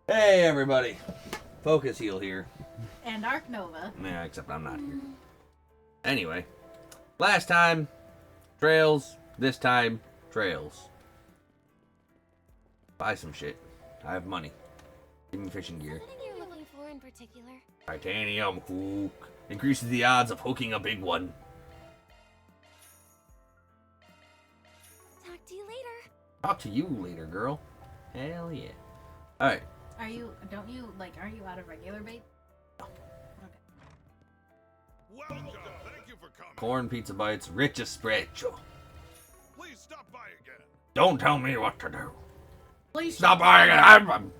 Hey everybody, Focus Heal here. And Arc Nova. Yeah, except I'm not here. Anyway, last time, trails. This time, trails. Buy some shit. I have money. Give me fishing gear. Something you're looking for in particular? Titanium hook. Increases the odds of hooking a big one. Talk to you later. Talk to you later, girl. Hell yeah. Alright. Aren't you out of regular bait? Okay. Welcome. Thank you for coming. Corn pizza bites, richest sprecho. Please stop by again. Don't tell me what to do. Please Stop by again.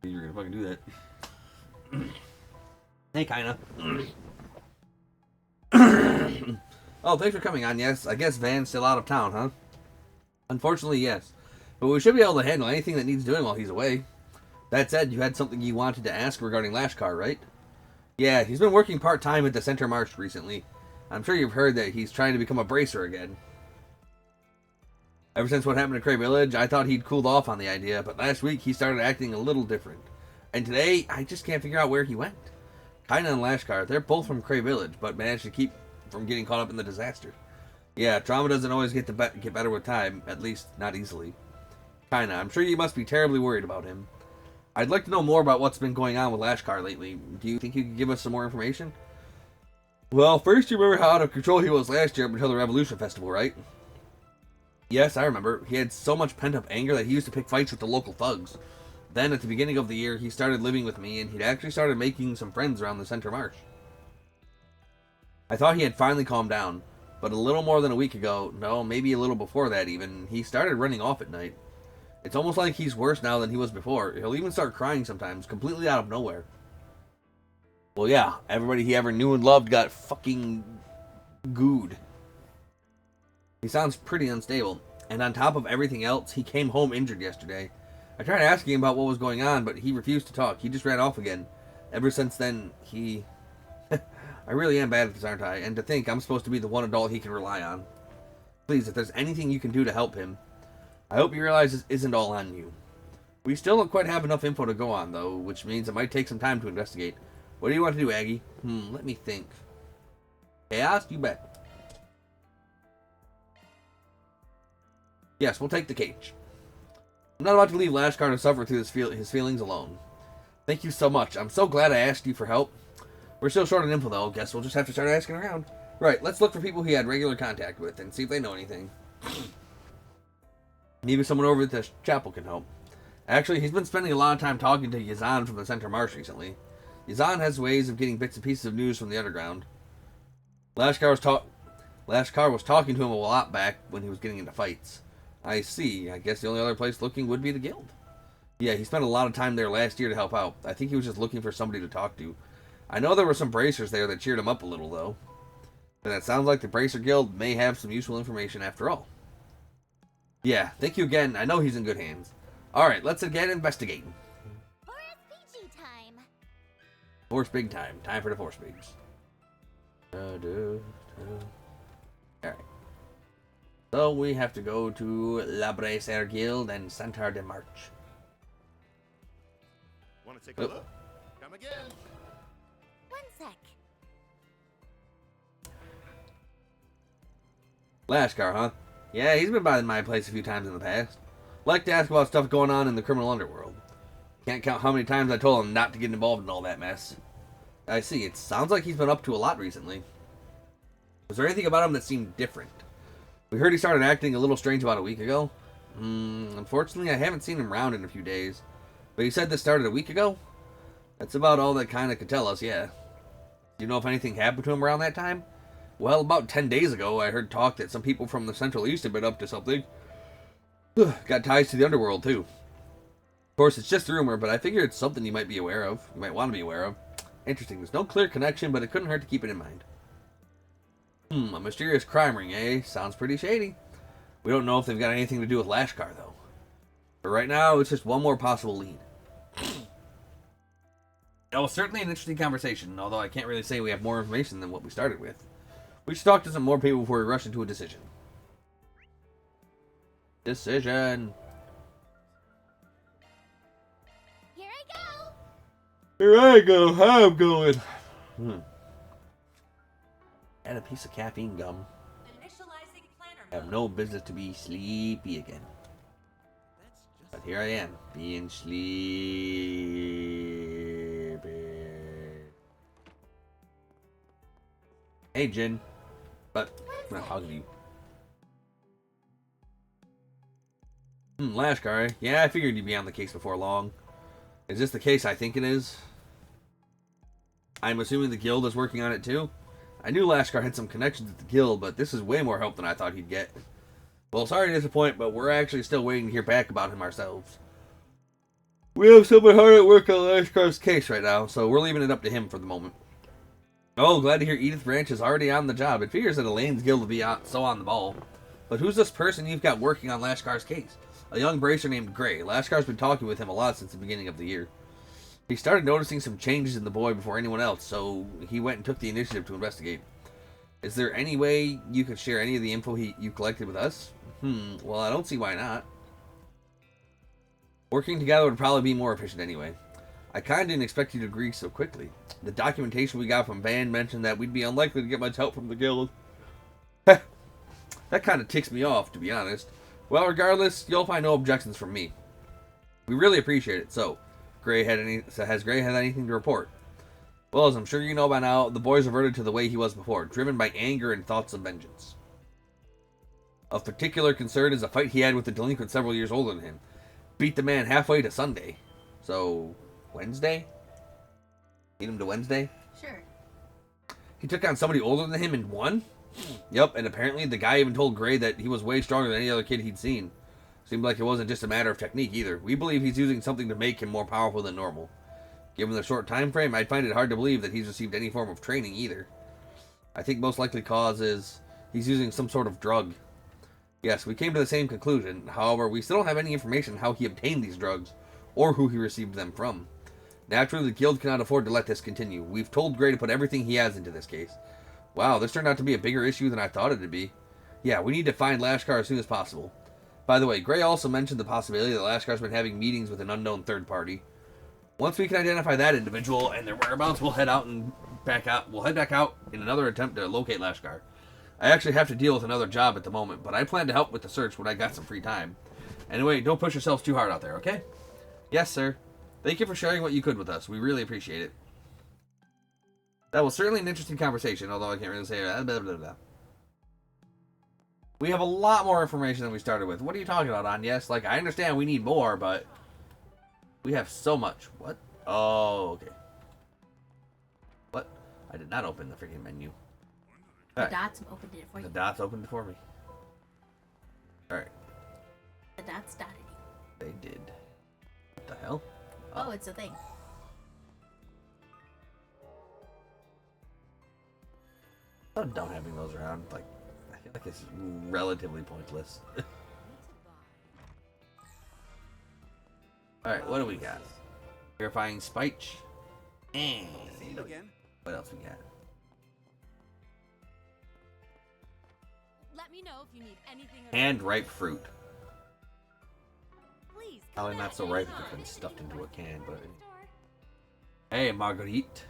You're gonna fucking do that. Hey, kinda. Oh, thanks for coming on. Yes, I guess Van's still out of town, huh? Unfortunately, yes. But we should be able to handle anything that needs doing while he's away. That said, you had something you wanted to ask regarding Lashkar, right? Yeah, he's been working part-time at the Center Marsh recently. I'm sure you've heard that he's trying to become a bracer again. Ever since what happened to Cray Village, I thought he'd cooled off on the idea, but last week he started acting a little different. And today, I just can't figure out where he went. Kaina and Lashkar, they're both from Cray Village, but managed to keep from getting caught up in the disaster. Yeah, trauma doesn't always get better with time, at least not easily. Kaina, I'm sure you must be terribly worried about him. I'd like to know more about what's been going on with Lashkar lately. Do you think you could give us some more information? Well, first you remember how out of control he was last year up until the Revolution Festival, right? Yes, I remember. He had so much pent-up anger that he used to pick fights with the local thugs. Then, at the beginning of the year, he started living with me, and he'd actually started making some friends around the Center Marsh. I thought he had finally calmed down, but a little more than a week ago, no, maybe a little before that even, he started running off at night. It's almost like he's worse now than he was before. He'll even start crying sometimes, completely out of nowhere. Well, yeah, everybody he ever knew and loved got fucking gooed. He sounds pretty unstable, and on top of everything else, he came home injured yesterday. I tried asking him about what was going on, but he refused to talk. He just ran off again. Ever since then, he... I really am bad at this, aren't I? And to think I'm supposed to be the one adult he can rely on. Please, if there's anything you can do to help him, I hope you realize this isn't all on you. We still don't quite have enough info to go on, though, which means it might take some time to investigate. What do you want to do, Aggie? Let me think. Chaos, you bet. Yes, we'll take the cage. I'm not about to leave Lashkar to suffer through his feelings alone. Thank you so much. I'm so glad I asked you for help. We're still short on info, though. Guess we'll just have to start asking around. Right, let's look for people he had regular contact with and see if they know anything. Maybe someone over at the chapel can help. Actually, he's been spending a lot of time talking to Yazan from the Center Marsh recently. Yazan has ways of getting bits and pieces of news from the underground. Lashkar was talking to him a lot back when he was getting into fights. I see. I guess the only other place looking would be the guild. Yeah, he spent a lot of time there last year to help out. I think he was just looking for somebody to talk to. I know there were some bracers there that cheered him up a little, though. But it sounds like the Bracer Guild may have some useful information after all. Yeah, thank you again. I know he's in good hands. Alright, let's get investigating. Forest Peachy time. Force Big time. Time for the Force Bigs. Alright. So we have to go to La Bracer Guild and Centaur de March. Want to take a look? Come again. One sec. Lashkar, huh? Yeah, he's been by my place a few times in the past. Like to ask about stuff going on in the criminal underworld. Can't count how many times I told him not to get involved in all that mess. I see, it sounds like he's been up to a lot recently. Was there anything about him that seemed different? We heard he started acting a little strange about a week ago. Unfortunately, I haven't seen him around in a few days. But he said this started a week ago? That's about all that kinda could tell us, yeah. Do you know if anything happened to him around that time? Well, about 10 days ago, I heard talk that some people from the Central East had been up to something. Got ties to the underworld, too. Of course, it's just a rumor, but I figure it's something you might be aware of. You might want to be aware of. Interesting. There's no clear connection, but it couldn't hurt to keep it in mind. A mysterious crime ring, eh? Sounds pretty shady. We don't know if they've got anything to do with Lashkar, though. But right now, it's just one more possible lead. That was certainly an interesting conversation, although I can't really say we have more information than what we started with. We should talk to some more people before we rush into a decision. decision. Here I go. Here I go. How I'm going. And a piece of caffeine gum. Initializing planner I have mode. no business to be sleepy again. But here I am, being sleepy. Hey, Jin. But I'm not talking to you. Lashkar. Yeah, I figured you'd be on the case before long. Is this the case I think it is? I'm assuming the guild is working on it too? I knew Lashkar had some connections with the guild, but this is way more help than I thought he'd get. Well, sorry to disappoint, but we're actually still waiting to hear back about him ourselves. We have someone hard at work on Lashkar's case right now, so we're leaving it up to him for the moment. Oh, glad to hear Edith Branch is already on the job. It figures that Elaine's guild will be so on the ball. But who's this person you've got working on Lashkar's case? A young bracer named Gray. Lashkar's been talking with him a lot since the beginning of the year. He started noticing some changes in the boy before anyone else, so he went and took the initiative to investigate. Is there any way you could share any of the info you collected with us? Well, I don't see why not. Working together would probably be more efficient anyway. I kinda didn't expect you to agree so quickly. The documentation we got from Van mentioned that we'd be unlikely to get much help from the guild. That kinda ticks me off, to be honest. Well, regardless, you'll find no objections from me. We really appreciate it. So, has Gray had anything to report? Well, as I'm sure you know by now, the boy's reverted to the way he was before, driven by anger and thoughts of vengeance. Of particular concern is a fight he had with a delinquent several years older than him. Beat the man halfway to Sunday. So, Wednesday? Beat him to Wednesday? Sure. He took on somebody older than him and won? Yep, and apparently the guy even told Gray that he was way stronger than any other kid he'd seen. Seemed like it wasn't just a matter of technique either. We believe he's using something to make him more powerful than normal. Given the short time frame, I'd find it hard to believe that he's received any form of training either. I think most likely cause is he's using some sort of drug. Yes, we came to the same conclusion. However, we still don't have any information on how he obtained these drugs or who he received them from. Naturally, the guild cannot afford to let this continue. We've told Gray to put everything he has into this case. Wow, this turned out to be a bigger issue than I thought it would be. Yeah, we need to find Lashkar as soon as possible. By the way, Gray also mentioned the possibility that Lashkar's been having meetings with an unknown third party. Once we can identify that individual and their whereabouts, we'll head back out in another attempt to locate Lashkar. I actually have to deal with another job at the moment, but I plan to help with the search when I got some free time. Anyway, don't push yourselves too hard out there, okay? Yes, sir. Thank you for sharing what you could with us. We really appreciate it. That was certainly an interesting conversation, although I can't really say blah, blah, blah, blah. We have a lot more information than we started with. What are you talking about, On? Yes, like, I understand we need more, but we have so much. What? Oh, okay. What? I did not open the freaking menu. The Alright. dots opened it for you. The dots opened it for me. Alright. The dots dotted you. They did. What the hell? Oh, it's a thing. I'm done having those around. Like, I feel like it's relatively pointless. Alright, what do we got? Purifying Spike. And See you again. what else we got? Let me know if you need anything. And ripe fruit. Please. Probably not so ripe if it's been stuffed into a can, but hey, Marguerite.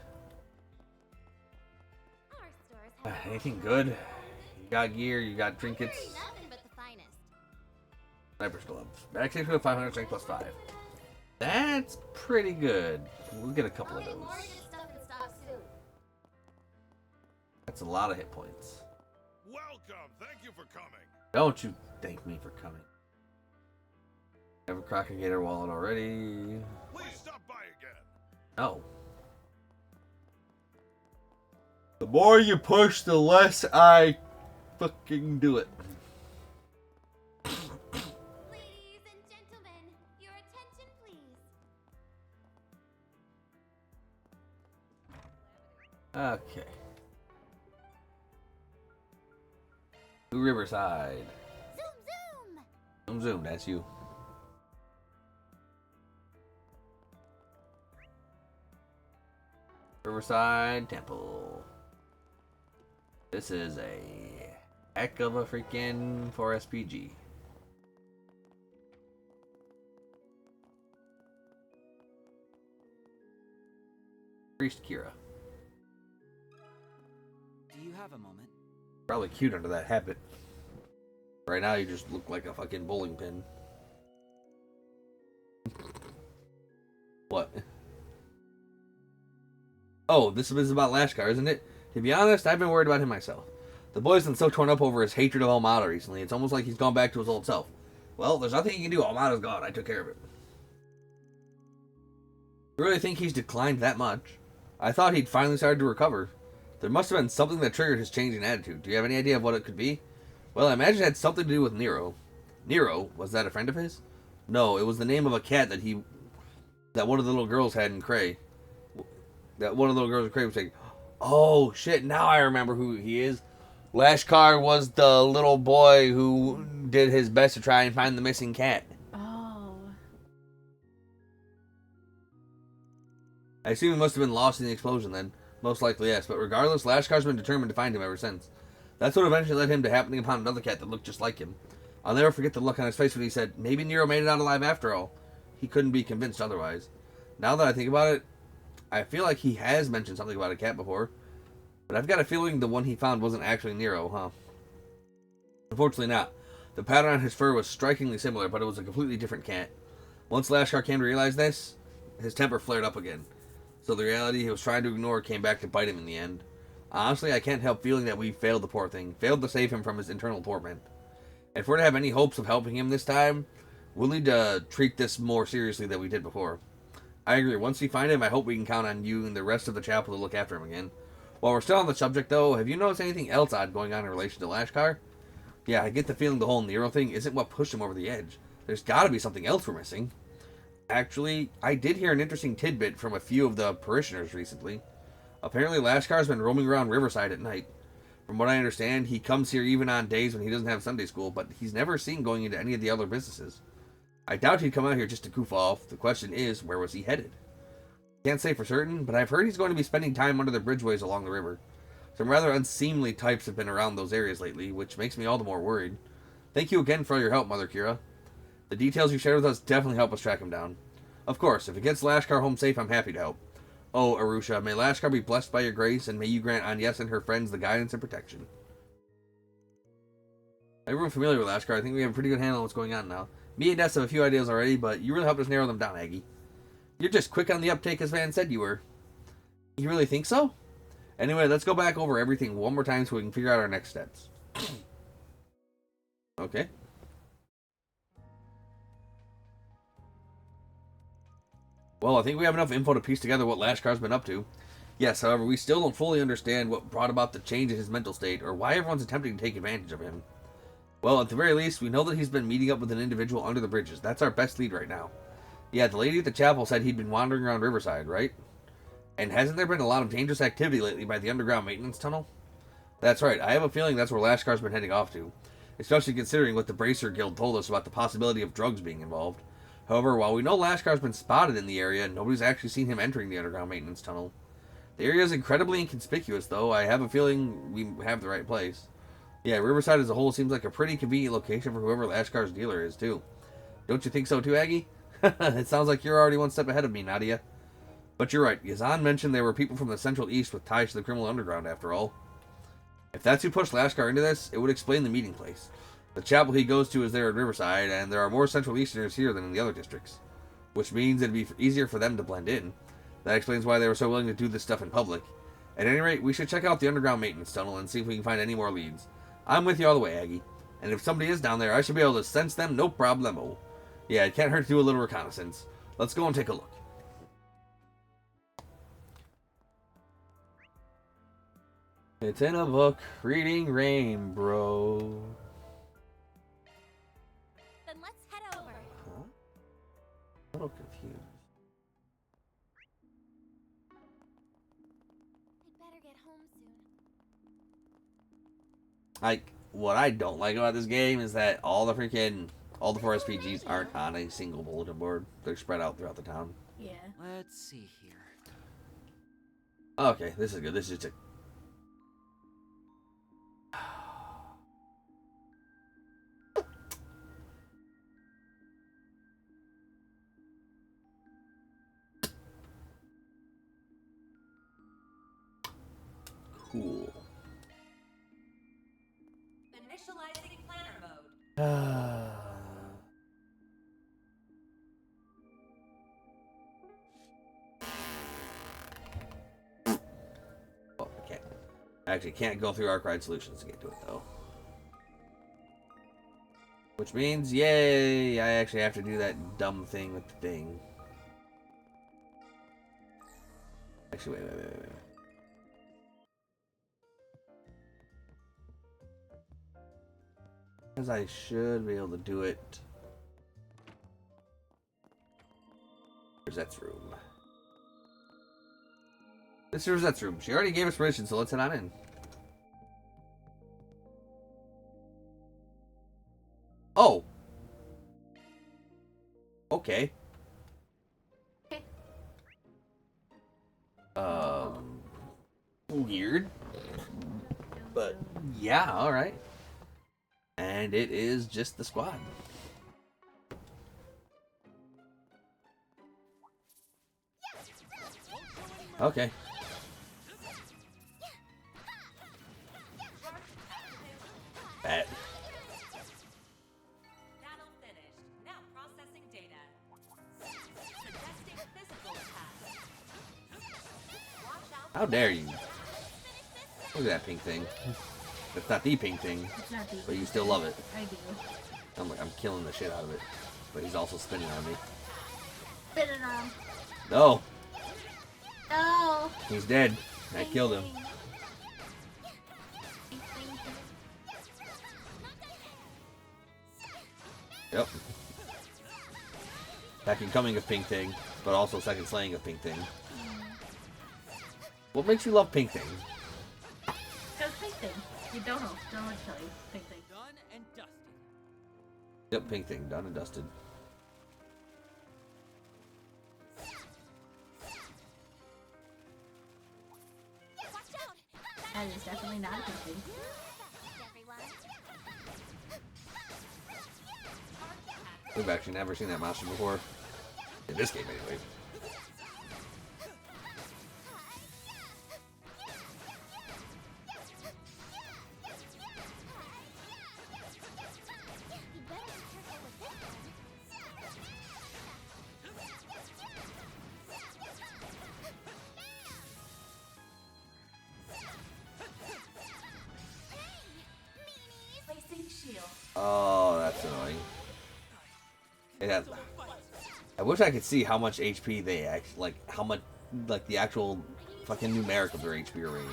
Anything good? You got gear, you got trinkets. Nothing but the finest. Sniper's gloves. Back station with 500 strength plus 5. That's pretty good. We'll get a couple of those. More good stuff in stock soon. That's a lot of hit points. Welcome. Thank you for coming. Don't you thank me for coming. I have a Crocagator wallet already. Please stop by again. No. The more you push, the less I fucking do it. Ladies and gentlemen, your attention please. Okay. New Riverside. Zoom zoom. Zoom, that's you. Riverside Temple. This is a heck of a freaking 4SPG. Priest Kira. Do you have a moment? Probably cute under that habit. Right now, you just look like a fucking bowling pin. What? Oh, this is about Lashkar, isn't it? To be honest, I've been worried about him myself. The boy's been so torn up over his hatred of Almada recently, it's almost like he's gone back to his old self. Well, there's nothing he can do. Almada's gone. I took care of it. You really think he's declined that much? I thought he'd finally started to recover. There must have been something that triggered his change in attitude. Do you have any idea of what it could be? Well, I imagine it had something to do with Nero. Nero? Was that a friend of his? No, it was the name of a cat that one of the little girls had in Cray. That one of the little girls in Cray was saying, oh, shit, now I remember who he is. Lashkar was the little boy who did his best to try and find the missing cat. Oh. I assume he must have been lost in the explosion then. Most likely, yes. But regardless, Lashkar's been determined to find him ever since. That's what eventually led him to happening upon another cat that looked just like him. I'll never forget the look on his face when he said, maybe Nero made it out alive after all. He couldn't be convinced otherwise. Now that I think about it, I feel like he has mentioned something about a cat before. But I've got a feeling the one he found wasn't actually Nero, huh? Unfortunately not. The pattern on his fur was strikingly similar, but it was a completely different cat. Once Lashkar came to realize this, his temper flared up again. So the reality he was trying to ignore came back to bite him in the end. Honestly, I can't help feeling that we failed the poor thing. Failed to save him from his internal torment. If we're to have any hopes of helping him this time, we'll need to treat this more seriously than we did before. I agree. Once we find him, I hope we can count on you and the rest of the chapel to look after him again. While we're still on the subject, though, have you noticed anything else odd going on in relation to Lashkar? Yeah, I get the feeling the whole Nero thing isn't what pushed him over the edge. There's gotta be something else we're missing. Actually, I did hear an interesting tidbit from a few of the parishioners recently. Apparently, Lashkar's been roaming around Riverside at night. From what I understand, he comes here even on days when he doesn't have Sunday school, but he's never seen going into any of the other businesses. I doubt he'd come out here just to goof off. The question is, where was he headed? Can't say for certain, but I've heard he's going to be spending time under the bridgeways along the river. Some rather unseemly types have been around those areas lately, which makes me all the more worried. Thank you again for all your help, Mother Kira. The details you shared with us definitely help us track him down. Of course, if it gets Lashkar home safe, I'm happy to help. Oh, Arusha, may Lashkar be blessed by your grace, and may you grant Agnes and her friends the guidance and protection. Everyone familiar with Lashkar, I think we have a pretty good handle on what's going on now. Me and Ness have a few ideas already, but you really helped us narrow them down, Aggie. You're just quick on the uptake as Van said you were. You really think so? Anyway, let's go back over everything one more time so we can figure out our next steps. Okay. Well, I think we have enough info to piece together what Lashkar's been up to. Yes, however, we still don't fully understand what brought about the change in his mental state, or why everyone's attempting to take advantage of him. Well, at the very least, we know that he's been meeting up with an individual under the bridges. That's our best lead right now. Yeah, the lady at the chapel said he'd been wandering around Riverside, right? And hasn't there been a lot of dangerous activity lately by the underground maintenance tunnel? That's right, I have a feeling that's where Lashkar's been heading off to. Especially considering what the Bracer Guild told us about the possibility of drugs being involved. However, while we know Lashkar's been spotted in the area, nobody's actually seen him entering the underground maintenance tunnel. The area is incredibly inconspicuous, though. I have a feeling we have the right place. Yeah, Riverside as a whole seems like a pretty convenient location for whoever Lashkar's dealer is, too. Don't you think so, too, Aggie? It sounds like you're already one step ahead of me, Nadia. But you're right. Yazan mentioned there were people from the Central East with ties to the criminal underground, after all. If that's who pushed Lashkar into this, it would explain the meeting place. The chapel he goes to is there at Riverside, and there are more Central Easterners here than in the other districts. Which means it'd be easier for them to blend in. That explains why they were so willing to do this stuff in public. At any rate, we should check out the underground maintenance tunnel and see if we can find any more leads. I'm with you all the way, Aggie. And if somebody is down there, I should be able to sense them, no problemo. Yeah, it can't hurt to do a little reconnaissance. Let's go and take a look. It's in a book. Reading Rain, bro. Then let's head over. Huh? A little confused. I'd better get home soon. Like, what I don't like about this game is that all the four SPGs aren't on a single bulletin board. They're spread out throughout the town. Yeah. Let's see here. Okay, this is good. This is just a... Cool. Initializing planner mode. Oh, I can't. I actually can't go through Arcade Solutions to get to it, though. Which means, yay, I actually have to do that dumb thing with the thing. Actually, wait. Because I should be able to do it. Rosette's room. This is Rosette's room. She already gave us permission, so let's head on in. Oh. Okay. Weird. But yeah, alright. And it is just the squad. Okay. Bad. Battle finished. Now processing data. Suggesting physical attack. Watch out. How dare you? Look at that pink thing. It's not the pink thing, It's not deep. but you still love it. I do. I'm killing the shit out of it. But he's also spinning on me. Spin it on. No! No. He's dead. I killed him. Yep. Second coming of Pink Thing, but also second slaying of Pink Thing. What makes you love Pink Thing? Because Pink Thing. You don't know. Don't let me tell you. Pink Thing. Done and dusted. Yep, Pink Thing, done and dusted. Watch out! That is definitely not a Pink Thing. Everyone. We've actually never seen that monster before. In this game, anyway. You better be careful with this Placing shield. Oh, that's annoying. It has. I wish I could see how much HP they actually, like, how much, like, the actual fucking numeric of their HP rating.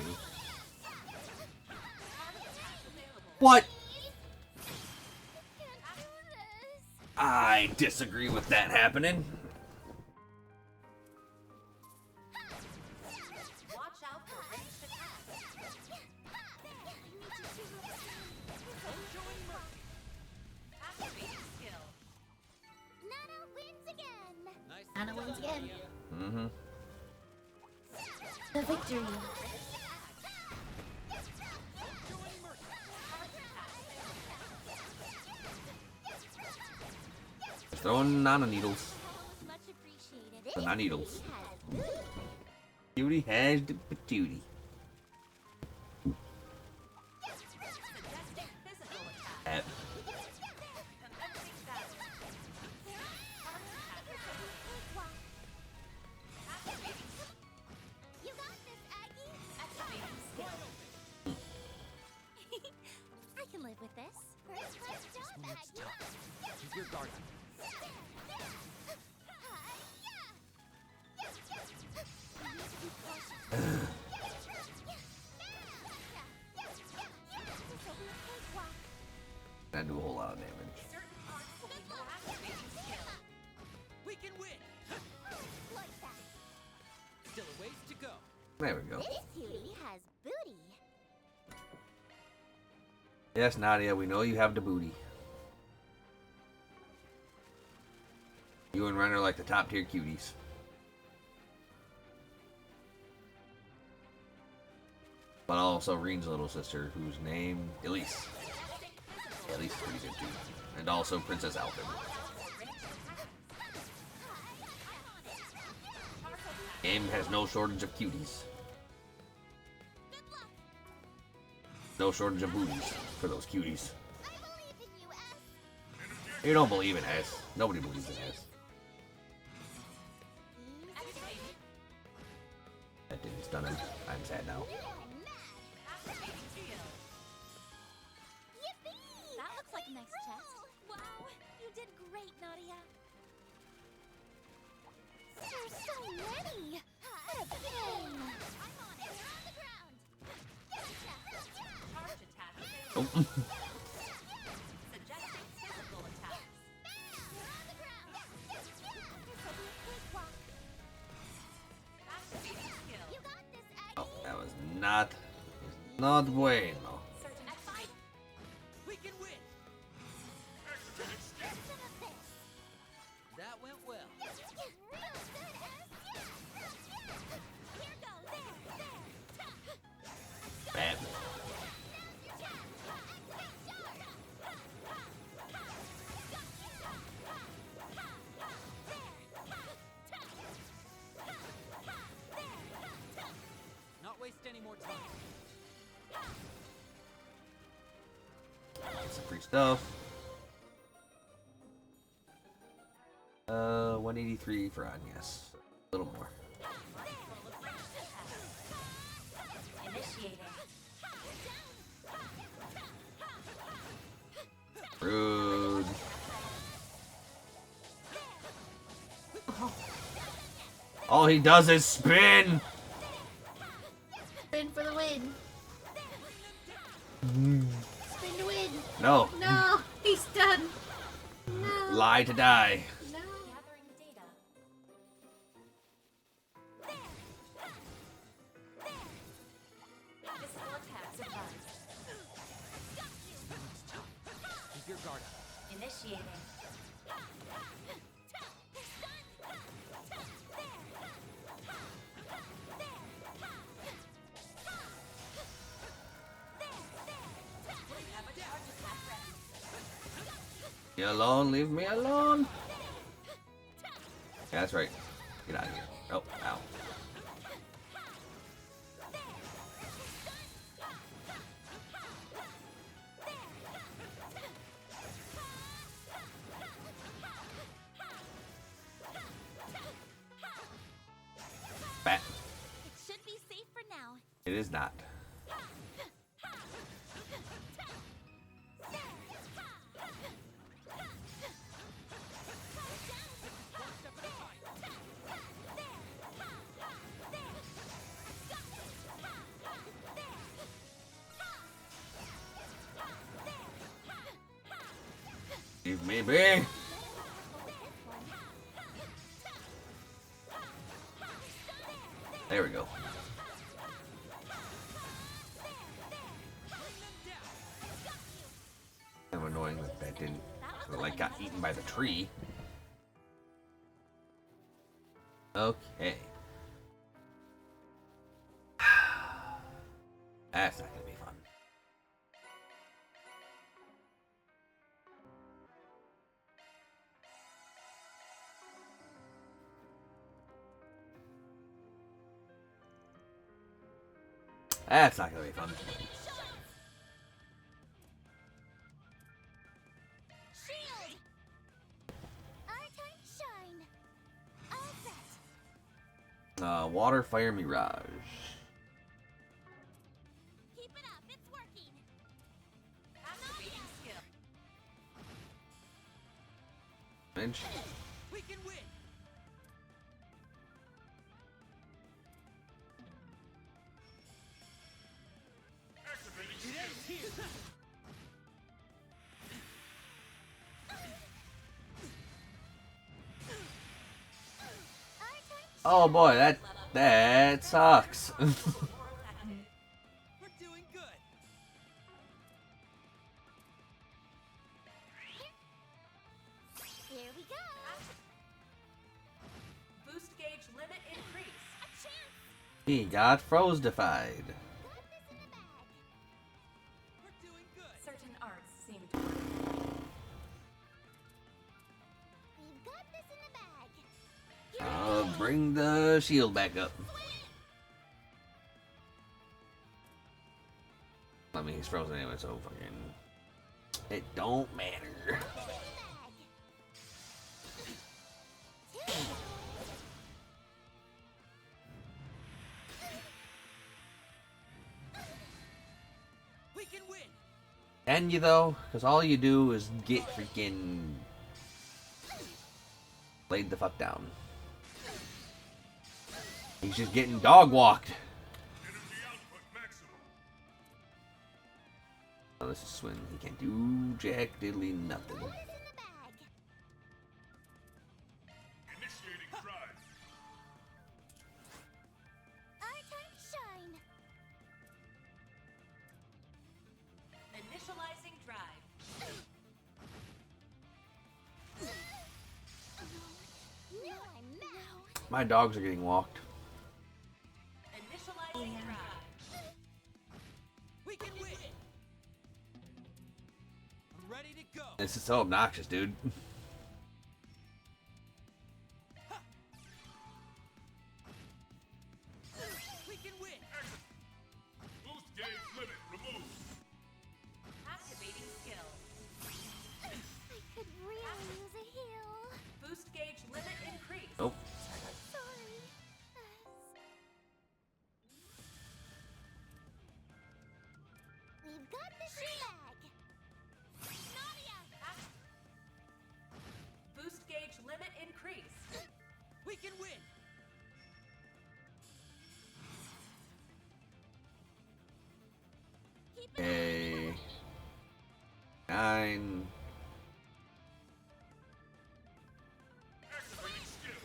What? I disagree with that happening. Watch out for ranged attacks. Activating skill. Nana wins again. Nice. Anna wins again. Mm-hmm. The victory. Just throwing Nana needles. Much appreciated. But not needles. Has Beauty has the patootie. Suggesting physical attack. Commencing battle. Activating. You got this, Aggie. Activating skill. I can live with this. First class job, Aggie. Keep your guard up. That do a whole lot of damage. Certain parts will be more activating skill. We can win. Like that. Still a ways to go. There we go. This cutie has booty. Yes, Nadia, we know you have the booty. You and Ren are like the top tier cuties. But also Reen's little sister, whose name Elise. Yeah, Elise is pretty good too. And also Princess Alpin. Game has no shortage of cuties. Good luck. No shortage of booties for those cuties. I believe in you, S. You don't believe in S. Nobody believes in S. Activating. That didn't stun him. I'm sad now. Activating shield. Yippee! That looks like a nice chest. Wow, you did great, Nadia. There's so many. What a pain. I'm on it. You're on the ground. Charge attack Oh. available. Suggesting physical attacks. You're on the ground. This will be a quick walk. Activating skill. You got this, Aggie. Oh, that was not bueno. Certain fight. We can win. Some of this. That went well. Real good, S. Here goes. There. Bam. Not waste any more time. Get some free stuff. 183 for on, yes. A little more. Initiating. Rude. All he does is spin. Spin for the win. Spin to win. No. No, he's done. No. Lie to die. No. Gathering data. Physical attacks advised. Keep your guard up. Initiating. Have a charge attack ready. Me alone, leave me alone. Yeah, that's right. Get out of here. Oh, ow. Bat. It should be safe for now. It is not. Leave me be. There we go. Kind of annoying that that didn't, like, got eaten by the tree. Okay. That's not gonna be fun. That's not gonna be fun. Shield! Our time to shine. All set. Water, fire, mirage. Keep it up. It's working. Activating skill. Bench. We can win. It ends here. Our time to Oh boy, that sucks. We're doing good. Here we go. Boost gauge limit increase. A chance. He got froze-defied. Got this in a bag. We're doing good. Certain arts seem to work. We've got this in a bag. Here Bring the shield back up. Let me everything's frozen anyway, so fucking it don't matter. We can win. Can you though? Because all you do is get freaking laid the fuck down. He's just getting dog walked. Energy output maximum. Oh, this is Swin. He can't do jack diddly nothing. What is in the bag? Initiating drive. Our time to shine. Initializing drive. Now I'm now. My dogs are getting walked. Initializing drive. We can win. I'm ready to go. This is so obnoxious, dude. We can win. Boost gauge limit removed. Activating skill. I could really use a heal. Boost gauge limit increased. Nope. Sorry. We've got the shoe bag. Nadia! Boost gauge limit increased. We can win. Keep it A 9. Activating skill.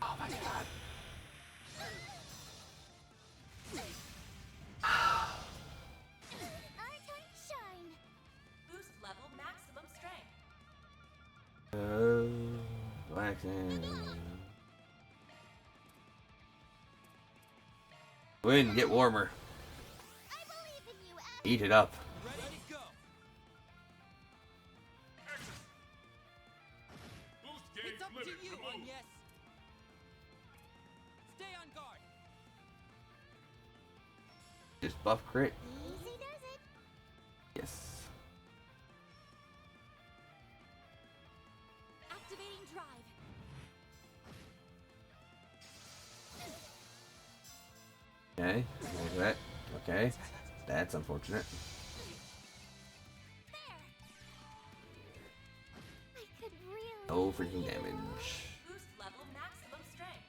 Oh my god. Our time to shine. Boost level maximum strength. Waxing. Win, get warmer. I believe in you, Abby. Eat it up. Ready to go. Boost gauge It's up to limit you, removed. yes. Stay on guard. Just buff crit. Easy does it. Yes. Activating drive. Okay. There's that. Okay. That's unfortunate. There. I could really. No freaking damage. Boost level maximum strength.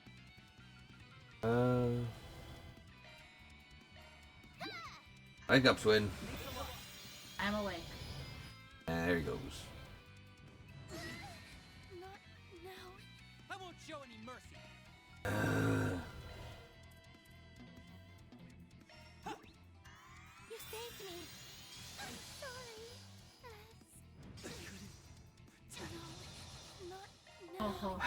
Wake up, Swin. I'm awake. And there he goes. Not now. I won't show any mercy. You saved me. I'm sorry. No, not now. Oh,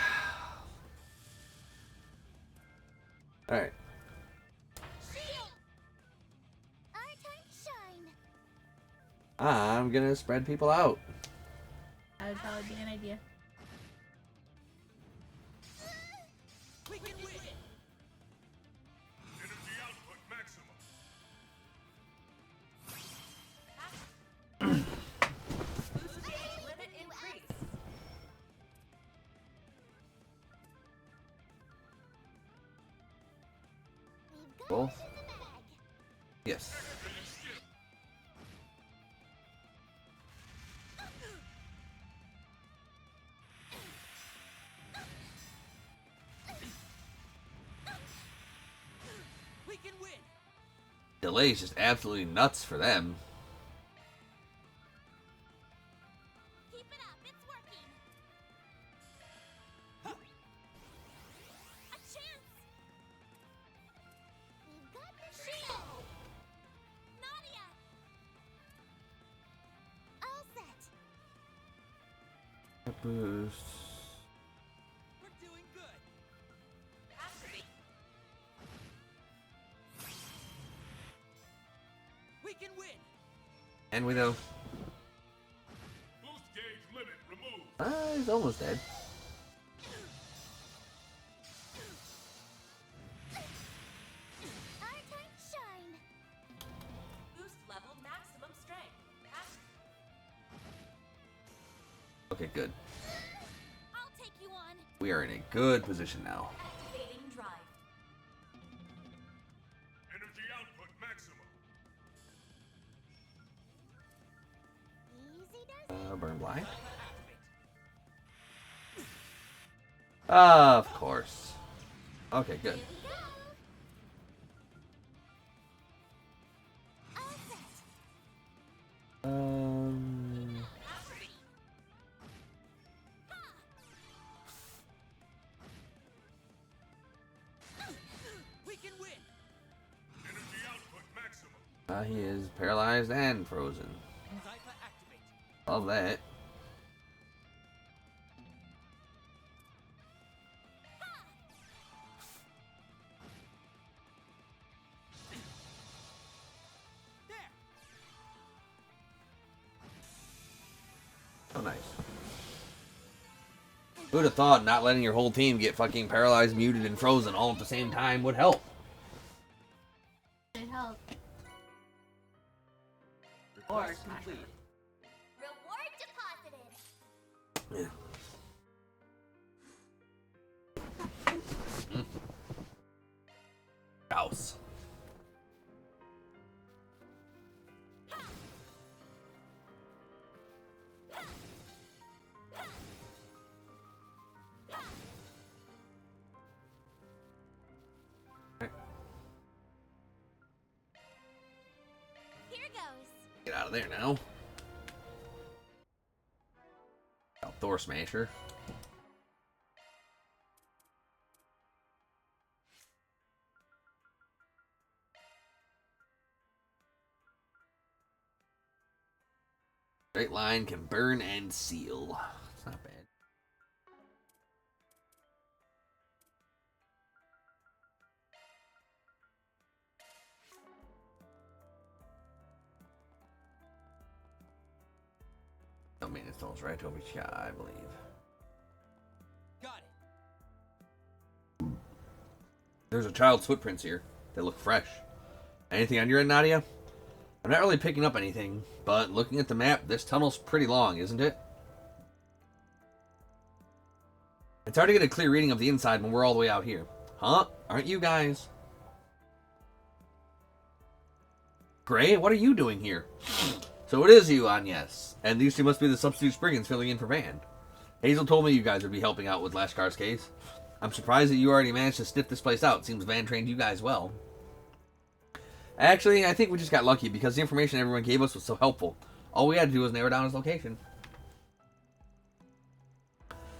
Alright. Shield. Our time to shine. I'm gonna spread people out. that would probably be an idea. We can win. Energy output maximum. Boost gauge limit increased. We've got Both? it in the bag. Yes. We can win. Delay is just absolutely nuts for them. Keep it up. It's working. A chance. We've got the shield. Nadia. All set. Boost. We're doing good. Activate. We can win. And we know. Boost gauge limit removed. He's almost dead. Okay, good. I'll take you on. We are in a good position now. Activating drive. Energy output maximum. Easy does. Burn blind. Of course. Okay, good. Here we go. All set. We can win. Energy output maximum. He is paralyzed and frozen. Cypher activate. Love that. There. Oh, nice. Who'd have thought not letting your whole team get fucking paralyzed, muted, and frozen all at the same time would help? It helps. Request Or not. complete. Reward deposited. Yeah. House. Here goes. Get out of there now. Oh, Thor Smasher. Straight line can burn and seal. It's not bad. No maintenance tolls right over here, I believe. Got it. There's a child's footprints here. They look fresh. Anything on your end, Nadia? I'm not really picking up anything, but looking at the map, this tunnel's pretty long, isn't it? It's hard to get a clear reading of the inside when we're all the way out here. Huh? Aren't you guys? Gray, what are you doing here? So it is you, Agnes. And these two must be the substitute Spriggans filling in for Van. Hazel told me you guys would be helping out with Lashkar's case. I'm surprised that you already managed to sniff this place out. Seems Van trained you guys well. Actually, I think we just got lucky because the information everyone gave us was so helpful. All we had to do was narrow down his location.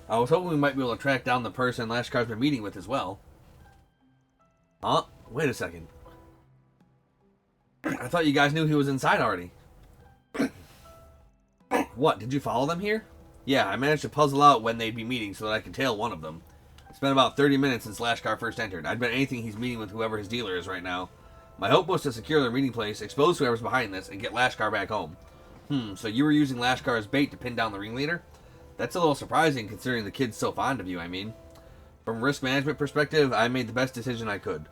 I was hoping we might be able to track down the person Lashkar's been meeting with as well. Huh? Wait a second. I thought you guys knew he was inside already. What, did you follow them here? Yeah, I managed to puzzle out when they'd be meeting so that I could tail one of them. It's been about 30 minutes since Lashkar first entered. I'd bet anything he's meeting with whoever his dealer is right now. My hope was to secure their meeting place, expose whoever's behind this, and get Lashkar back home. So you were using Lashkar as bait to pin down the ringleader? That's a little surprising considering the kid's so fond of you, I mean. From a risk management perspective, I made the best decision I could.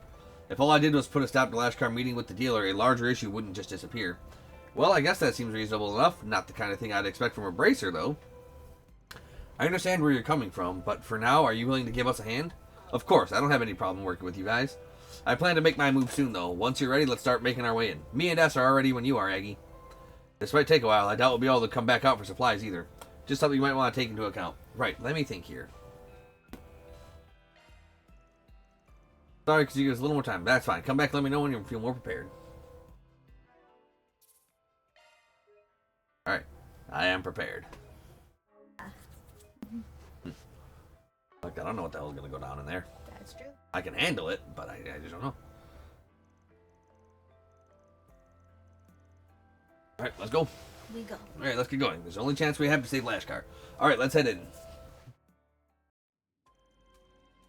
If all I did was put a stop to Lashkar meeting with the dealer, a larger issue wouldn't just disappear. Well, I guess that seems reasonable enough. Not the kind of thing I'd expect from a bracer, though. I understand where you're coming from, but for now, are you willing to give us a hand? Of course, I don't have any problem working with you guys. I plan to make my move soon, though. Once you're ready, let's start making our way in. Me and S are ready when you are, Aggie. This might take a while. I doubt we'll be able to come back out for supplies either. Just something you might want to take into account. Right, let me think here. Sorry, because you give us a little more time. That's fine. Come back and let me know when you feel more prepared. Alright. I am prepared. Look, I don't know what the hell's going to go down in there. That's true. I can handle it, but I just don't know. Alright, let's go. We go. Alright, let's get going. There's the only chance we have to save Lashkar. Alright, let's head in.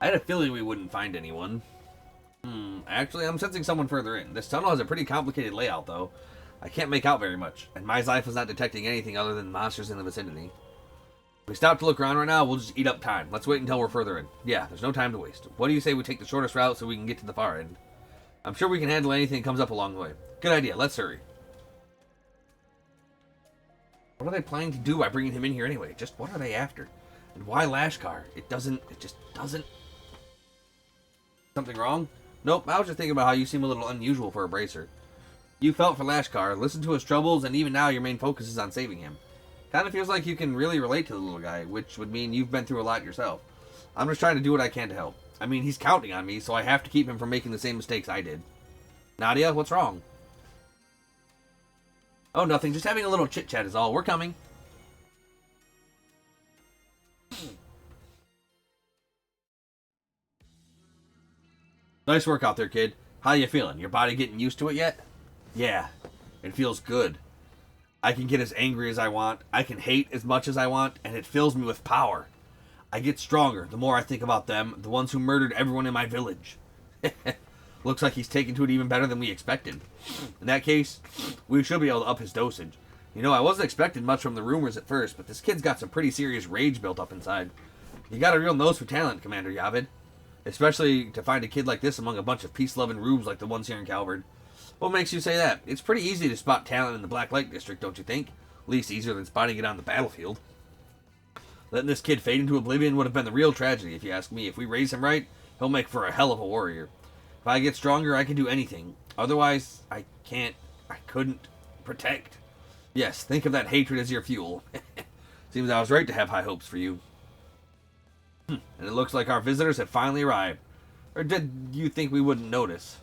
I had a feeling we wouldn't find anyone. Actually, I'm sensing someone further in. This tunnel has a pretty complicated layout, though. I can't make out very much, and my Zyph is not detecting anything other than monsters in the vicinity. If we stop to look around right now, we'll just eat up time. Let's wait until we're further in. Yeah, there's no time to waste. What do you say we take the shortest route so we can get to the far end? I'm sure we can handle anything that comes up along the way. Good idea, let's hurry. What are they planning to do by bringing him in here anyway? Just what are they after? And why Lashkar? It just doesn't... Something wrong? Nope, I was just thinking about how you seem a little unusual for a bracer. You felt for Lashkar, listened to his troubles, and even now your main focus is on saving him. Kind of feels like you can really relate to the little guy, which would mean you've been through a lot yourself. I'm just trying to do what I can to help. I mean, he's counting on me, so I have to keep him from making the same mistakes I did. Nadia, what's wrong? Oh, nothing. Just having a little chit-chat is all. We're coming. Nice work out there, kid. How you feeling? Your body getting used to it yet? Yeah, it feels good. I can get as angry as I want. I can hate as much as I want, and it fills me with power. I get stronger the more I think about them, the ones who murdered everyone in my village. Looks like he's taken to it even better than we expected. In that case, we should be able to up his dosage. You know, I wasn't expecting much from the rumors at first, but this kid's got some pretty serious rage built up inside. You got a real nose for talent, Commander Yavid. Especially to find a kid like this among a bunch of peace-loving rubes like the ones here in Calvard. What makes you say that? It's pretty easy to spot talent in the Black Light District, don't you think? At least easier than spotting it on the battlefield. Letting this kid fade into oblivion would have been the real tragedy, if you ask me. If we raise him right, he'll make for a hell of a warrior. If I get stronger, I can do anything. Otherwise, I couldn't protect. Yes, think of that hatred as your fuel. Seems I was right to have high hopes for you. And it looks like our visitors have finally arrived. Or did you think we wouldn't notice?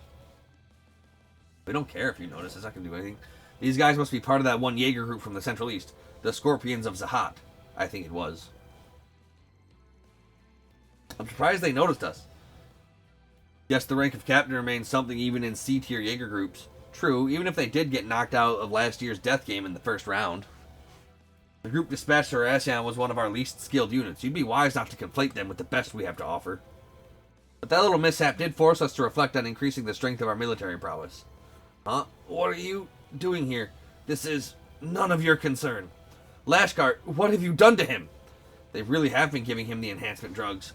We don't care if you notice. It's not going to do anything. These guys must be part of that one Jaeger group from the Central East. The Scorpions of Zahat. I think it was. I'm surprised they noticed us. Yes, the rank of captain remains something even in C-tier Jaeger groups. True, even if they did get knocked out of last year's death game in the first round. The group dispatched to Arasian was one of our least skilled units. You'd be wise not to conflate them with the best we have to offer. But that little mishap did force us to reflect on increasing the strength of our military prowess. Huh? What are you doing here? This is none of your concern. Lashkar, what have you done to him? They really have been giving him the enhancement drugs.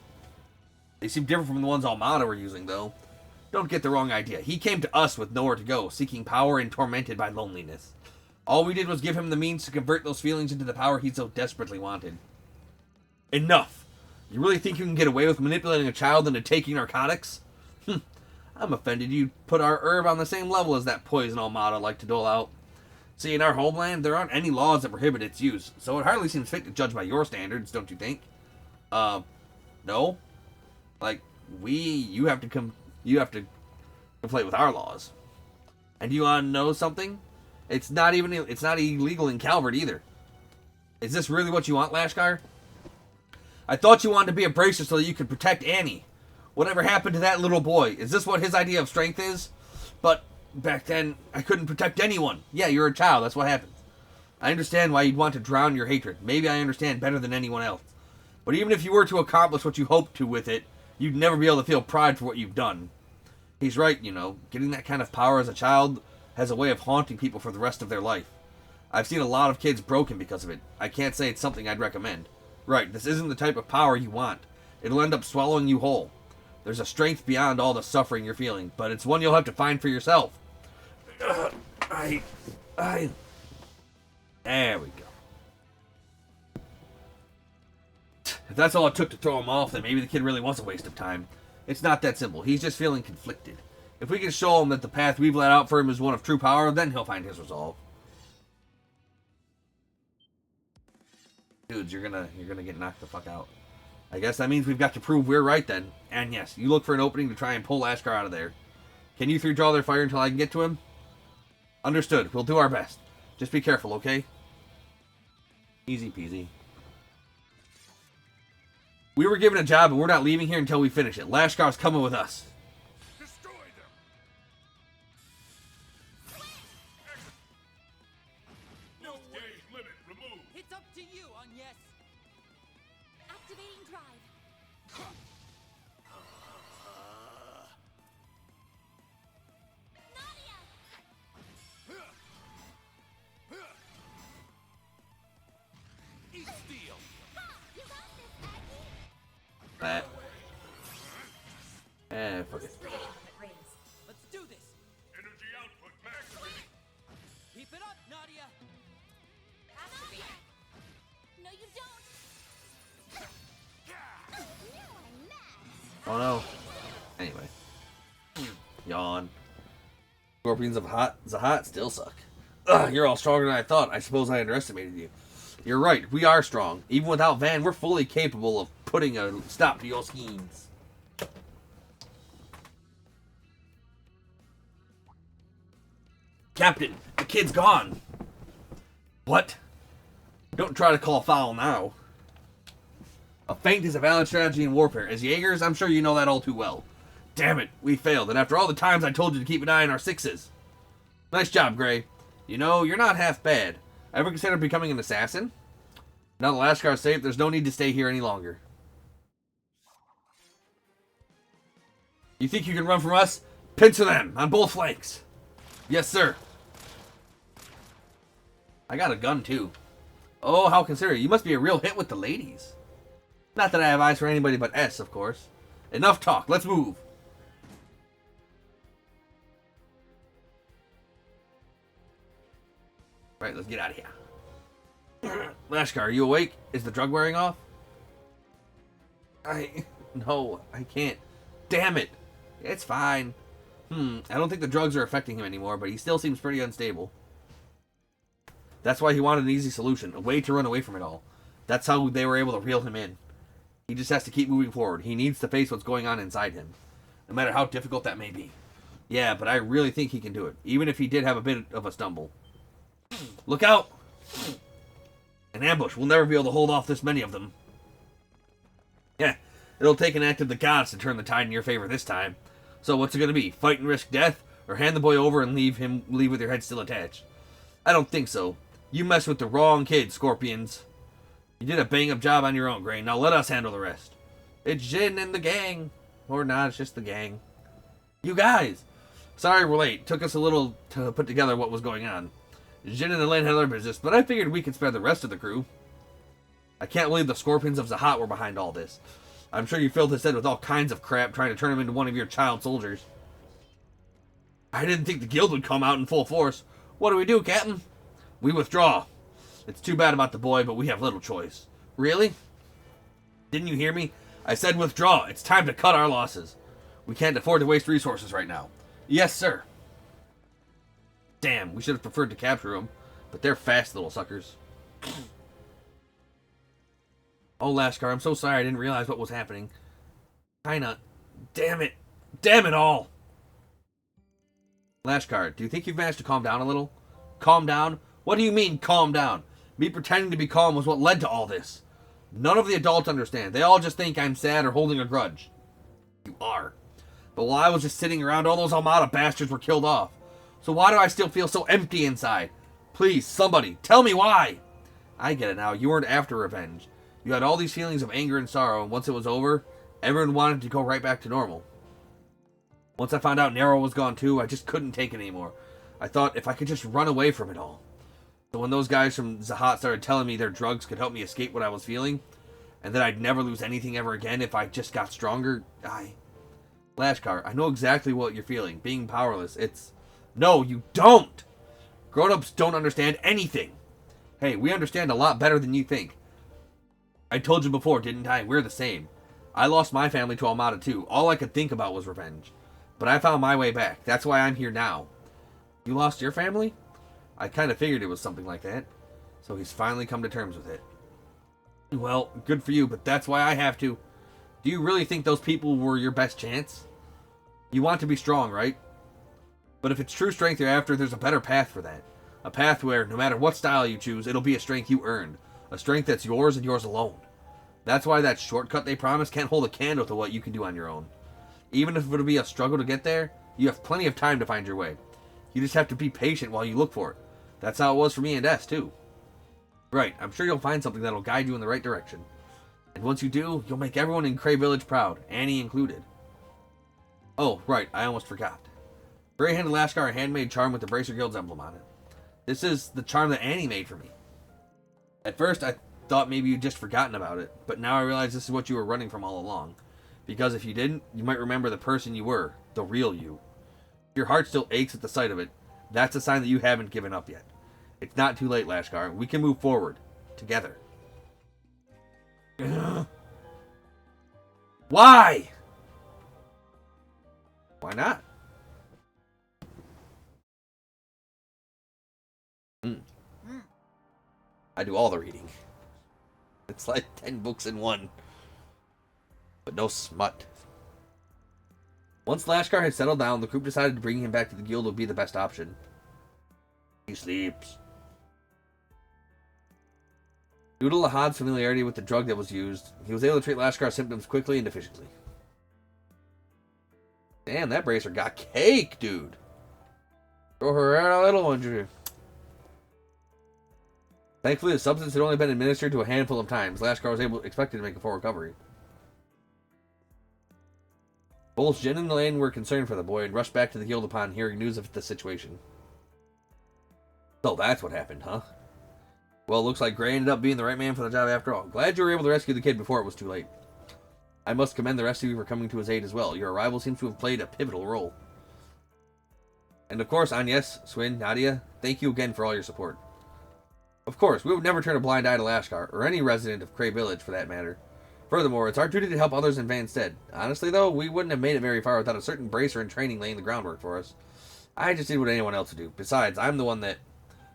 They seem different from the ones Almada were using, though. Don't get the wrong idea. He came to us with nowhere to go, seeking power and tormented by loneliness. All we did was give him the means to convert those feelings into the power he so desperately wanted. Enough! You really think you can get away with manipulating a child into taking narcotics? I'm offended you put our herb on the same level as that poison Almada like to dole out. See, in our homeland, there aren't any laws that prohibit its use, so it hardly seems fit to judge by your standards, don't you think? No? Like, you have to conflate with our laws. And you want to know something? It's not illegal in Calvert either. Is this really what you want, Lashkar? I thought you wanted to be a bracer so that you could protect Annie. Whatever happened to that little boy? Is this what his idea of strength is? But back then, I couldn't protect anyone. Yeah, you're a child, that's what happens. I understand why you'd want to drown your hatred. Maybe I understand better than anyone else. But even if you were to accomplish what you hoped to with it, you'd never be able to feel pride for what you've done. He's right, you know. Getting that kind of power as a child has a way of haunting people for the rest of their life. I've seen a lot of kids broken because of it. I can't say it's something I'd recommend. Right, this isn't the type of power you want. It'll end up swallowing you whole. There's a strength beyond all the suffering you're feeling, but it's one you'll have to find for yourself. There we go. If that's all it took to throw him off, then maybe the kid really was a waste of time. It's not that simple. He's just feeling conflicted. If we can show him that the path we've laid out for him is one of true power, then he'll find his resolve. Dudes, you're gonna get knocked the fuck out. I guess that means we've got to prove we're right then. And yes, you look for an opening to try and pull Lashkar out of there. Can you three draw their fire until I can get to him? Understood. We'll do our best. Just be careful, okay? Easy peasy. We were given a job and we're not leaving here until we finish it. Lashkar's coming with us. Destroy them! No gauge limit removed. It's up to you, Agnes. Activating drive. Nadia! Eat steel. Ha! You got this, Aggie! Fuck it. Let's do this. Energy output maximum. Keep it up, Nadia. No, you don't. Now I'm mad. Oh no. Anyway. Yawn. Scorpions of Zahat still suck. Ugh, you're all stronger than I thought. I suppose I underestimated you. You're right, we are strong. Even without Van, we're fully capable of putting a stop to your schemes. Captain, the kid's gone. What? Don't try to call foul now. A feint is a valid strategy in warfare. As Jaegers, I'm sure you know that all too well. Damn it, we failed, and after all the times I told you to keep an eye on our sixes. Nice job, Gray. You know, you're not half bad. Ever considered becoming an assassin? Now the Lashkar's safe, there's no need to stay here any longer. You think you can run from us? Pincer them, on both flanks. Yes, sir. I got a gun, too. Oh, how considerate. You must be a real hit with the ladies. Not that I have eyes for anybody but S, of course. Enough talk, let's move. Right, let's get out of here. Lashkar, are you awake? Is the drug wearing off? No, I can't. Damn it. It's fine. I don't think the drugs are affecting him anymore, but he still seems pretty unstable. That's why he wanted an easy solution, a way to run away from it all. That's how they were able to reel him in. He just has to keep moving forward. He needs to face what's going on inside him, no matter how difficult that may be. Yeah, but I really think he can do it, even if he did have a bit of a stumble. Look out! An ambush. We'll never be able to hold off this many of them. Yeah, it'll take an act of the gods to turn the tide in your favor this time. So what's it gonna be? Fight and risk death? Or hand the boy over and leave with your head still attached? I don't think so. You messed with the wrong kid, Scorpions. You did a bang-up job on your own, Gray. Now let us handle the rest. It's Jin and the gang. Or not, it's just the gang. You guys! Sorry we're late. Took us a little to put together what was going on. Jin and Elaine had their business, but I figured we could spare the rest of the crew. I can't believe the Scorpions of Zahat were behind all this. I'm sure you filled his head with all kinds of crap trying to turn him into one of your child soldiers. I didn't think the guild would come out in full force. What do we do, Captain? We withdraw. It's too bad about the boy, but we have little choice. Really? Didn't you hear me? I said withdraw. It's time to cut our losses. We can't afford to waste resources right now. Yes, sir. Damn, we should have preferred to capture them, but they're fast little suckers. Oh, Lashkar, I'm so sorry I didn't realize what was happening. Kinda. Damn it. Damn it all! Lashkar, do you think you've managed to calm down a little? Calm down? What do you mean, calm down? Me pretending to be calm was what led to all this. None of the adults understand. They all just think I'm sad or holding a grudge. You are. But while I was just sitting around, all those Almada bastards were killed off. So why do I still feel so empty inside? Please, somebody, tell me why! I get it now. You weren't after revenge. You had all these feelings of anger and sorrow, and once it was over, everyone wanted to go right back to normal. Once I found out Nero was gone too, I just couldn't take it anymore. I thought if I could just run away from it all. So when those guys from Zahat started telling me their drugs could help me escape what I was feeling, and that I'd never lose anything ever again if I just got stronger, Lashkar, I know exactly what you're feeling. Being powerless, it's... No, you don't! Grown-ups don't understand anything. Hey, we understand a lot better than you think. I told you before, didn't I? We're the same. I lost my family to Almada too. All I could think about was revenge. But I found my way back. That's why I'm here now. You lost your family? I kind of figured it was something like that. So he's finally come to terms with it. Well, good for you, but that's why I have to. Do you really think those people were your best chance? You want to be strong, right? But if it's true strength you're after, there's a better path for that. A path where, no matter what style you choose, it'll be a strength you earned. A strength that's yours and yours alone. That's why that shortcut they promise can't hold a candle to what you can do on your own. Even if it'll be a struggle to get there, you have plenty of time to find your way. You just have to be patient while you look for it. That's how it was for me and S, too. Right, I'm sure you'll find something that'll guide you in the right direction. And once you do, you'll make everyone in Cray Village proud, Annie included. Oh, right, I almost forgot. Bray handed Lashkar a handmade charm with the Bracer Guild's emblem on it. This is the charm that Annie made for me. At first, I thought maybe you'd just forgotten about it, but now I realize this is what you were running from all along. Because if you didn't, you might remember the person you were, the real you. If your heart still aches at the sight of it, that's a sign that you haven't given up yet. It's not too late, Lashkar. We can move forward. Together. Why? Why not? I do all the reading. It's like 10 books in one. But no smut. Once Lashkar had settled down, the group decided to bring him back to the guild would be the best option. He sleeps. Due to Lahad's familiarity with the drug that was used, he was able to treat Lashkar's symptoms quickly and efficiently. Damn, that bracer got cake, dude. Throw her out a little one, dude. Thankfully, the substance had only been administered to a handful of times. Lashkar was expected to make a full recovery. Both Jin and Elaine were concerned for the boy and rushed back to the guild upon hearing news of the situation. So that's what happened, huh? Well, it looks like Gray ended up being the right man for the job after all. Glad you were able to rescue the kid before it was too late. I must commend the rest of you for coming to his aid as well. Your arrival seems to have played a pivotal role. And of course, Agnes, Swin, Nadia, thank you again for all your support. Of course, we would never turn a blind eye to Lashkar, or any resident of Cray Village for that matter. Furthermore, it's our duty to help others in Van's stead. Honestly, though, we wouldn't have made it very far without a certain bracer in training laying the groundwork for us. I just did what anyone else would do. Besides, I'm the one that...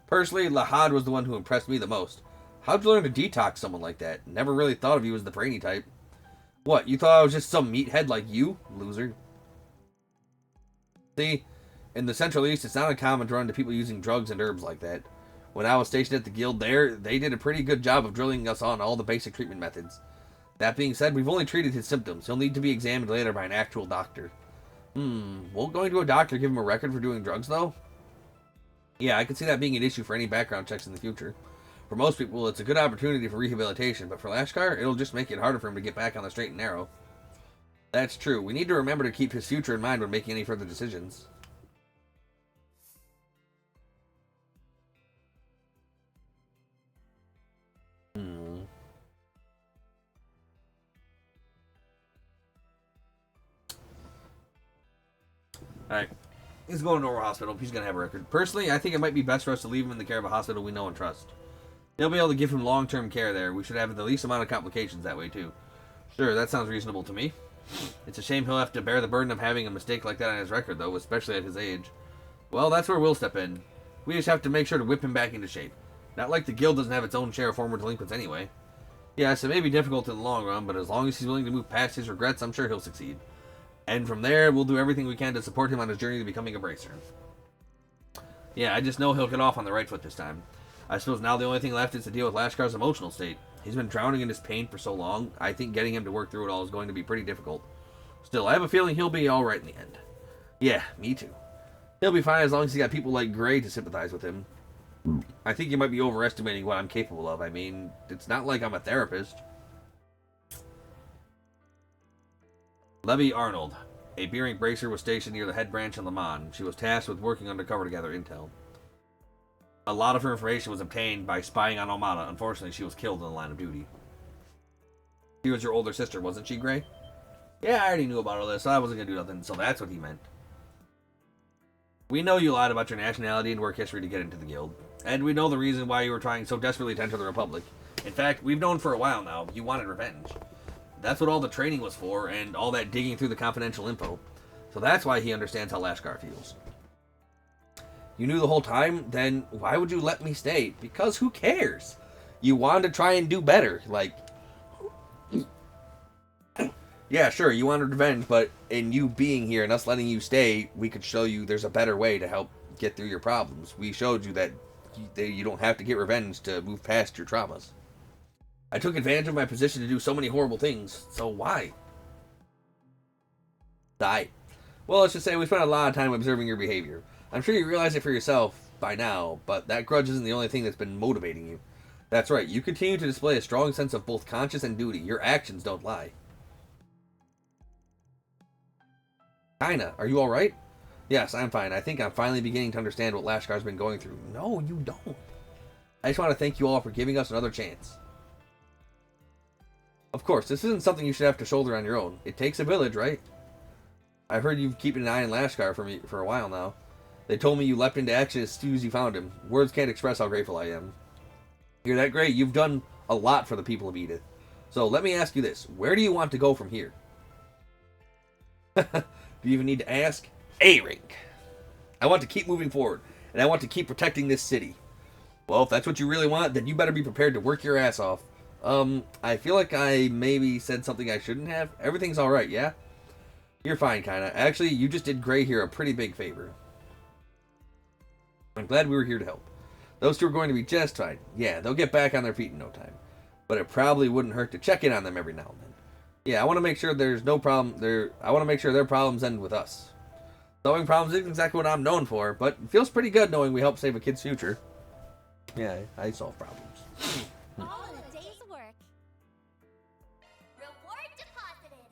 Personally, Lahad was the one who impressed me the most. How'd you learn to detox someone like that? Never really thought of you as the brainy type. What, you thought I was just some meathead like you? Loser. See, in the Central East, it's not uncommon to run into people using drugs and herbs like that. When I was stationed at the guild there, they did a pretty good job of drilling us on all the basic treatment methods. That being said, we've only treated his symptoms. He'll need to be examined later by an actual doctor. Won't going to a doctor give him a record for doing drugs, though? Yeah, I can see that being an issue for any background checks in the future. For most people, it's a good opportunity for rehabilitation, but for Lashkar, it'll just make it harder for him to get back on the straight and narrow. That's true. We need to remember to keep his future in mind when making any further decisions. Alright. He's going to Normal Hospital. He's going to have a record. Personally, I think it might be best for us to leave him in the care of a hospital we know and trust. They'll be able to give him long-term care there. We should have the least amount of complications that way, too. Sure, that sounds reasonable to me. It's a shame he'll have to bear the burden of having a mistake like that on his record, though, especially at his age. Well, that's where we'll step in. We just have to make sure to whip him back into shape. Not like the guild doesn't have its own share of former delinquents anyway. Yes, it may be difficult in the long run, but as long as he's willing to move past his regrets, I'm sure he'll succeed. And from there, we'll do everything we can to support him on his journey to becoming a bracer. Yeah, I just know he'll get off on the right foot this time. I suppose now the only thing left is to deal with Lashkar's emotional state. He's been drowning in his pain for so long, I think getting him to work through it all is going to be pretty difficult. Still, I have a feeling he'll be alright in the end. Yeah, me too. He'll be fine as long as he's got people like Gray to sympathize with him. I think you might be overestimating what I'm capable of. I mean, it's not like I'm a therapist. Levy Arnold. A B-rank bracer was stationed near the head branch in Le Mans. She was tasked with working undercover to gather intel. A lot of her information was obtained by spying on Omada. Unfortunately, she was killed in the line of duty. She was your older sister, wasn't she, Gray? Yeah, I already knew about all this, so I wasn't going to do nothing, so that's what he meant. We know you lied about your nationality and work history to get into the guild. And we know the reason why you were trying so desperately to enter the Republic. In fact, we've known for a while now, you wanted revenge. That's what all the training was for, and all that digging through the confidential info. So that's why he understands how Lashkar feels. You knew the whole time? Then why would you let me stay? Because who cares? You wanted to try and do better. Like, yeah, sure, you wanted revenge, but in you being here and us letting you stay, we could show you there's a better way to help get through your problems. We showed you that you don't have to get revenge to move past your traumas. I took advantage of my position to do so many horrible things, so why? Die. Well, let's just say we spent a lot of time observing your behavior. I'm sure you realize it for yourself by now, but that grudge isn't the only thing that's been motivating you. That's right, you continue to display a strong sense of both conscience and duty. Your actions don't lie. Kinda. Are you alright? Yes, I'm fine. I think I'm finally beginning to understand what Lashkar's been going through. No, you don't. I just want to thank you all for giving us another chance. Of course, this isn't something you should have to shoulder on your own. It takes a village, right? I've heard you've keeping an eye on Lashkar for a while now. They told me you leapt into action as soon as you found him. Words can't express how grateful I am. You're that great. You've done a lot for the people of Edith. So let me ask you this. Where do you want to go from here? Do you even need to ask? A-Rank. I want to keep moving forward, and I want to keep protecting this city. Well, if that's what you really want, then you better be prepared to work your ass off. I feel like I maybe said something I shouldn't have. Everything's alright, yeah? You're fine, kinda. Actually, you just did Gray here a pretty big favor. I'm glad we were here to help. Those two are going to be just fine. Yeah, they'll get back on their feet in no time. But it probably wouldn't hurt to check in on them every now and then. Yeah, I want to make sure there's no problem there. I want to make sure their problems end with us. Solving problems isn't exactly what I'm known for, but it feels pretty good knowing we help save a kid's future. Yeah, I solve problems. All in a day's work. Reward deposited.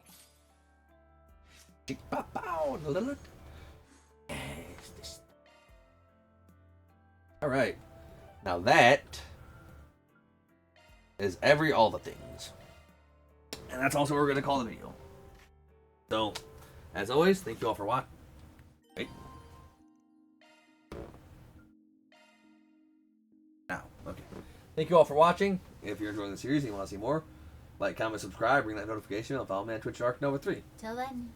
Alright. Now that is all the things. And that's also what we're going to call the video. So, as always, thank you all for watching. Wait. Now, okay. Thank you all for watching. If you're enjoying the series and you want to see more, like, comment, subscribe, ring that notification bell, follow me on Twitch, ArcNova3. Till then.